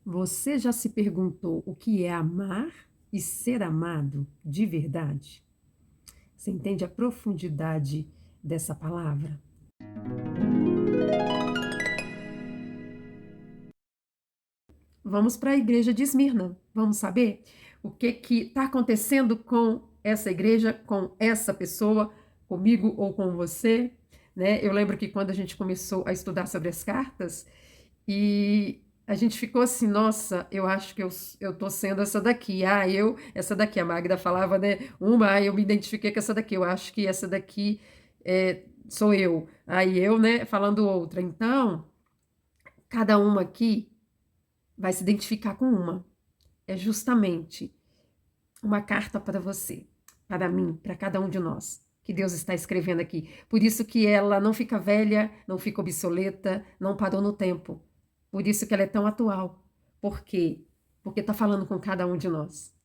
Você já se perguntou o que é amar e ser amado de verdade? Você entende a profundidade dessa palavra? Vamos para a igreja de Esmirna. Vamos saber o que está acontecendo com essa igreja, com essa pessoa, comigo ou com você, né? Eu lembro que quando a gente começou a estudar sobre as cartas, e a gente ficou assim, nossa, eu acho que eu tô sendo essa daqui. Essa daqui, a Magda falava, né? Eu me identifiquei com essa daqui, eu acho que essa daqui sou eu. Aí eu, né, falando outra. Então, cada uma aqui vai se identificar com uma. É justamente uma carta para você, para mim, para cada um de nós, que Deus está escrevendo aqui. Por isso que ela não fica velha, não fica obsoleta, não parou no tempo. Por isso que ela é tão atual. Por quê? Porque está falando com cada um de nós.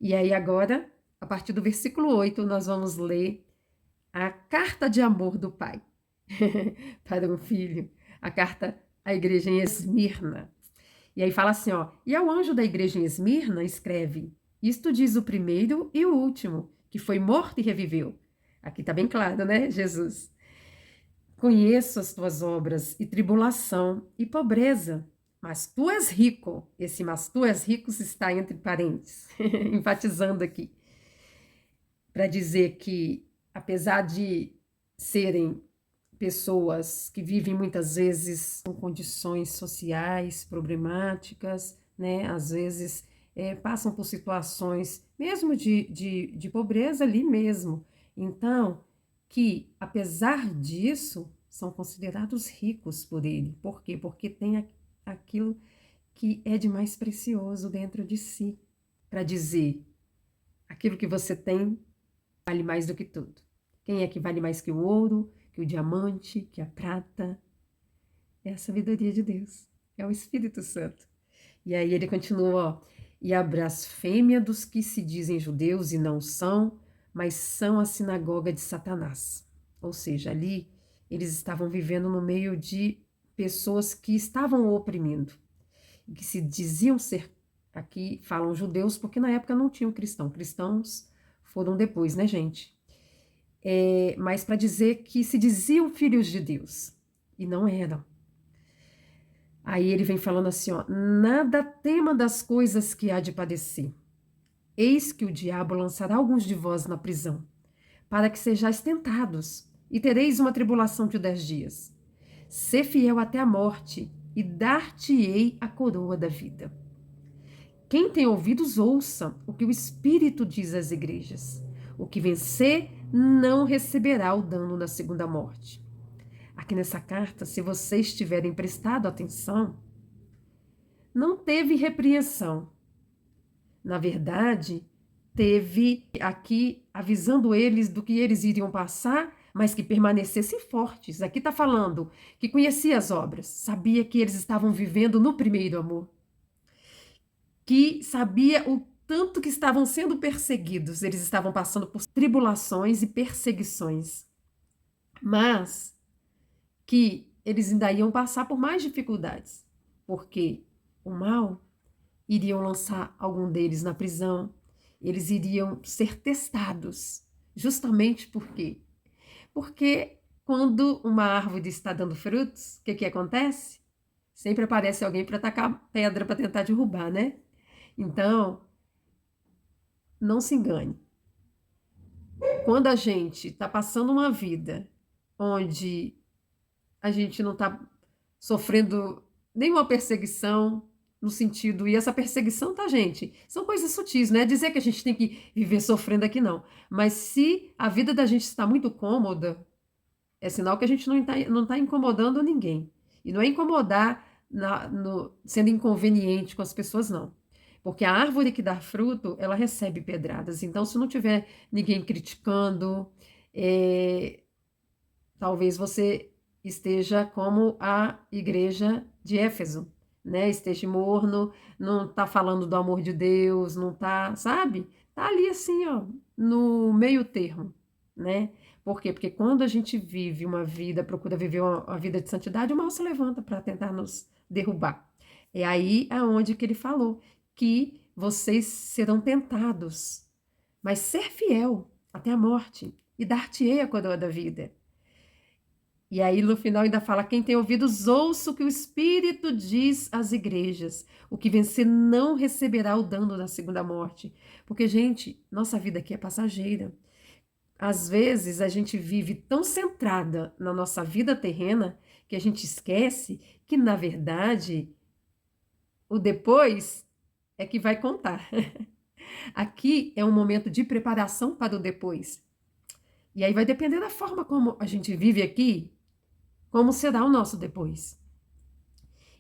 E aí agora, a partir do versículo 8, nós vamos ler a carta de amor do Pai para um filho, a carta à igreja em Esmirna. E aí fala assim, ó, e ao anjo da igreja em Esmirna escreve, isto diz o primeiro e o último, que foi morto e reviveu. Aqui está bem claro, né, Jesus? Conheço as tuas obras e tribulação e pobreza, mas tu és rico. Esse mas tu és rico está entre parênteses, enfatizando aqui, para dizer que, apesar de serem pessoas que vivem muitas vezes com condições sociais problemáticas, né? Às vezes passam por situações mesmo de pobreza ali mesmo. Então, que apesar disso, são considerados ricos por ele. Por quê? Porque tem aquilo que é de mais precioso dentro de si. Para dizer, aquilo que você tem vale mais do que tudo. Quem é que vale mais que o ouro, que o diamante, que a prata? É a sabedoria de Deus, é o Espírito Santo. E aí ele continua, ó, e a blasfêmia dos que se dizem judeus e não são, mas são a sinagoga de Satanás. Ou seja, ali eles estavam vivendo no meio de pessoas que estavam o oprimindo, que se diziam ser, aqui falam judeus, porque na época não tinham cristão, cristãos foram depois, né, gente? Mas para dizer que se diziam filhos de Deus, e não eram. Aí ele vem falando assim, ó, nada tema das coisas que há de padecer. Eis que o diabo lançará alguns de vós na prisão, para que sejais tentados, e tereis uma tribulação de 10 dias. Sê fiel até a morte, e dar-te-ei a coroa da vida. Quem tem ouvidos, ouça o que o Espírito diz às igrejas. O que vencer não receberá o dano da segunda morte. Aqui nessa carta, se vocês tiverem prestado atenção, não teve repreensão. Na verdade, teve aqui avisando eles do que eles iriam passar, mas que permanecessem fortes. Aqui está falando que conhecia as obras, sabia que eles estavam vivendo no primeiro amor, que sabia o tanto que estavam sendo perseguidos, eles estavam passando por tribulações e perseguições, mas que eles ainda iam passar por mais dificuldades, porque o mal iriam lançar algum deles na prisão, eles iriam ser testados, justamente por quê? Porque quando uma árvore está dando frutos, o que acontece? Sempre aparece alguém para tacar pedra para tentar derrubar, né? Então, não se engane. Quando a gente está passando uma vida onde a gente não está sofrendo nenhuma perseguição, no sentido, e essa perseguição, tá, gente? São coisas sutis, não é dizer que a gente tem que viver sofrendo aqui, não. Mas se a vida da gente está muito cômoda, é sinal que a gente não tá incomodando ninguém. E não é incomodar sendo inconveniente com as pessoas, não. Porque a árvore que dá fruto, ela recebe pedradas. Então, se não tiver ninguém criticando, é, talvez você esteja como a igreja de Éfeso, né? Esteja morno, não está falando do amor de Deus, não está, sabe? Está ali assim, ó, no meio termo, né? Por quê? Porque quando a gente vive uma vida, procura viver uma vida de santidade, o mal se levanta para tentar nos derrubar. É aí aonde que ele falou que vocês serão tentados, mas ser fiel até a morte e dar-te-ei a coroa da vida. E aí no final ainda fala: quem tem ouvidos, ouça o que o Espírito diz às igrejas. O que vencer não receberá o dano da segunda morte. Porque, gente, nossa vida aqui é passageira. Às vezes a gente vive tão centrada na nossa vida terrena que a gente esquece que, na verdade, o depois é que vai contar. Aqui é um momento de preparação para o depois. E aí vai depender da forma como a gente vive aqui, como será o nosso depois.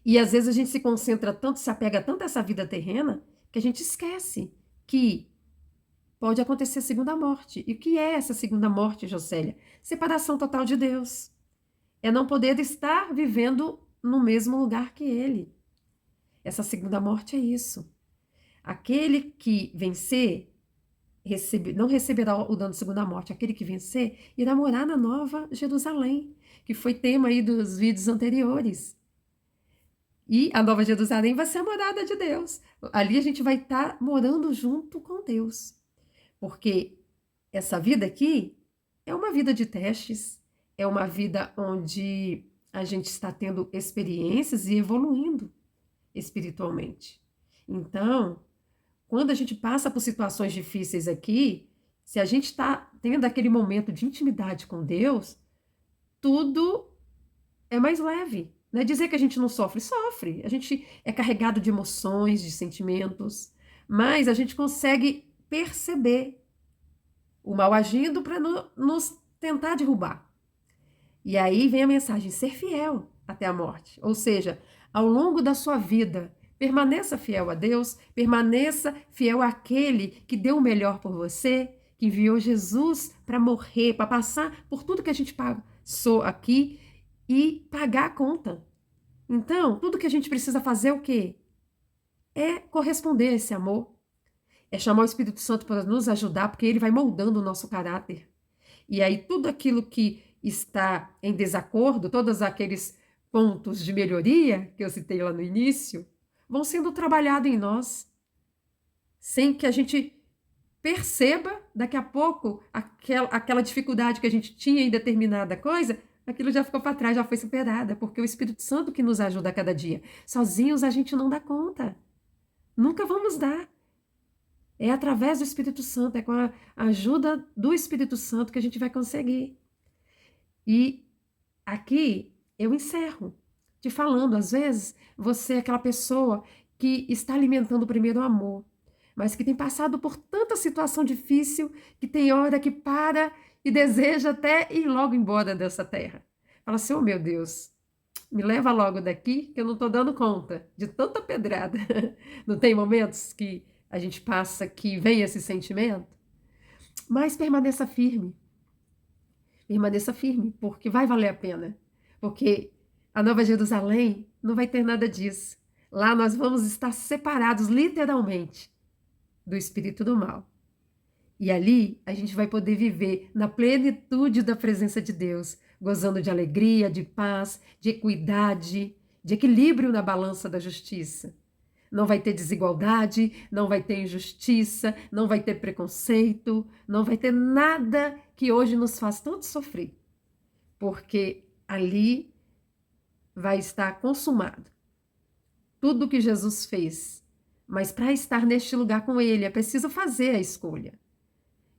E às vezes a gente se concentra tanto, se apega tanto a essa vida terrena, que a gente esquece que pode acontecer a segunda morte. E o que é essa segunda morte, Josélia? Separação total de Deus. É não poder estar vivendo no mesmo lugar que Ele. Essa segunda morte é isso. Aquele que vencer, não receberá o dano de segunda morte. Aquele que vencer irá morar na Nova Jerusalém, que foi tema aí dos vídeos anteriores. E a Nova Jerusalém vai ser a morada de Deus. Ali a gente vai estar morando junto com Deus. Porque essa vida aqui é uma vida de testes, é uma vida onde a gente está tendo experiências e evoluindo espiritualmente. Então, quando a gente passa por situações difíceis aqui, se a gente está tendo aquele momento de intimidade com Deus, tudo é mais leve. Não é dizer que a gente não sofre, sofre. A gente é carregado de emoções, de sentimentos, mas a gente consegue perceber o mal agindo para nos tentar derrubar. E aí vem a mensagem: ser fiel até a morte. Ou seja, ao longo da sua vida, permaneça fiel a Deus, permaneça fiel àquele que deu o melhor por você, que enviou Jesus para morrer, para passar por tudo que a gente passou aqui e pagar a conta. Então, tudo que a gente precisa fazer é o quê? É corresponder a esse amor. É chamar o Espírito Santo para nos ajudar, porque ele vai moldando o nosso caráter. E aí tudo aquilo que está em desacordo, todos aqueles pontos de melhoria que eu citei lá no início, vão sendo trabalhados em nós, sem que a gente perceba, daqui a pouco, aquela dificuldade que a gente tinha em determinada coisa, aquilo já ficou para trás, já foi superada, porque é o Espírito Santo que nos ajuda a cada dia. Sozinhos a gente não dá conta. Nunca vamos dar. É através do Espírito Santo, é com a ajuda do Espírito Santo que a gente vai conseguir. E aqui eu encerro te falando, às vezes você é aquela pessoa que está alimentando o primeiro amor, mas que tem passado por tanta situação difícil que tem hora que para e deseja até ir logo embora dessa terra. Fala assim: oh meu Deus, me leva logo daqui que eu não estou dando conta de tanta pedrada. Não tem momentos que a gente passa que vem esse sentimento? Mas permaneça firme, porque vai valer a pena. Porque a Nova Jerusalém não vai ter nada disso. Lá nós vamos estar separados, literalmente, do espírito do mal. E ali a gente vai poder viver na plenitude da presença de Deus, gozando de alegria, de paz, de equidade, de equilíbrio na balança da justiça. Não vai ter desigualdade, não vai ter injustiça, não vai ter preconceito, não vai ter nada que hoje nos faz tanto sofrer, porque ali vai estar consumado tudo o que Jesus fez. Mas para estar neste lugar com Ele, é preciso fazer a escolha.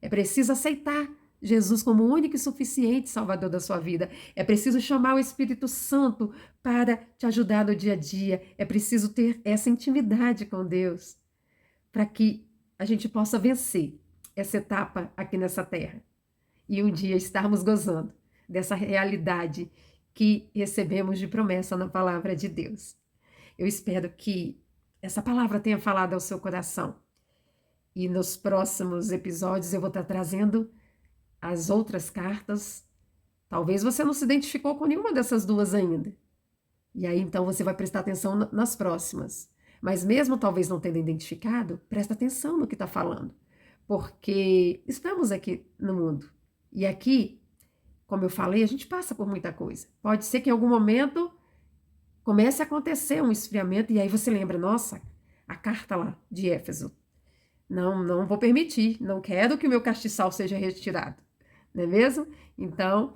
É preciso aceitar Jesus como o único e suficiente Salvador da sua vida. É preciso chamar o Espírito Santo para te ajudar no dia a dia. É preciso ter essa intimidade com Deus para que a gente possa vencer essa etapa aqui nessa terra e um dia estarmos gozando dessa realidade que recebemos de promessa na palavra de Deus. Eu espero que essa palavra tenha falado ao seu coração. E nos próximos episódios eu vou estar trazendo as outras cartas. Talvez você não se identificou com nenhuma dessas duas ainda. E aí então você vai prestar atenção nas próximas. Mas mesmo talvez não tendo identificado, presta atenção no que está falando. Porque estamos aqui no mundo. E aqui, como eu falei, a gente passa por muita coisa. Pode ser que em algum momento comece a acontecer um esfriamento e aí você lembra, nossa, a carta lá de Éfeso. Não vou permitir, não quero que o meu castiçal seja retirado, não é mesmo? Então,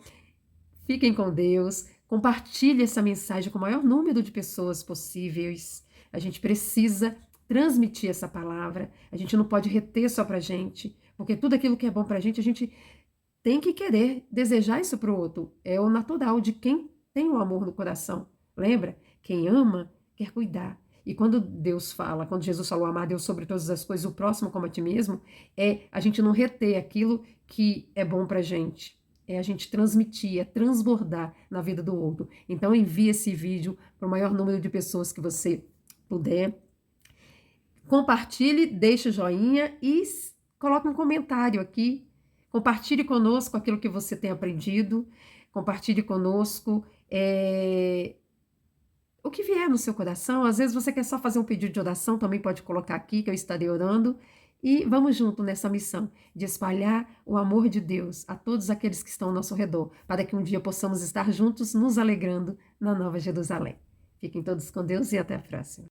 fiquem com Deus, compartilhe essa mensagem com o maior número de pessoas possíveis. A gente precisa transmitir essa palavra, a gente não pode reter só pra gente, porque tudo aquilo que é bom pra gente, a gente tem que querer desejar isso pro outro. É o natural de quem tem o amor no coração. Lembra? Quem ama, quer cuidar. E quando Deus fala, quando Jesus falou amar Deus sobre todas as coisas, o próximo como a ti mesmo, é a gente não reter aquilo que é bom pra gente. É a gente transmitir, é transbordar na vida do outro. Então envie esse vídeo para o maior número de pessoas que você puder. Compartilhe, deixe o joinha e coloque um comentário aqui. Compartilhe conosco aquilo que você tem aprendido. Compartilhe conosco o que vier no seu coração. Às vezes você quer só fazer um pedido de oração, também pode colocar aqui que eu estarei orando. E vamos junto nessa missão de espalhar o amor de Deus a todos aqueles que estão ao nosso redor, para que um dia possamos estar juntos nos alegrando na Nova Jerusalém. Fiquem todos com Deus e até a próxima.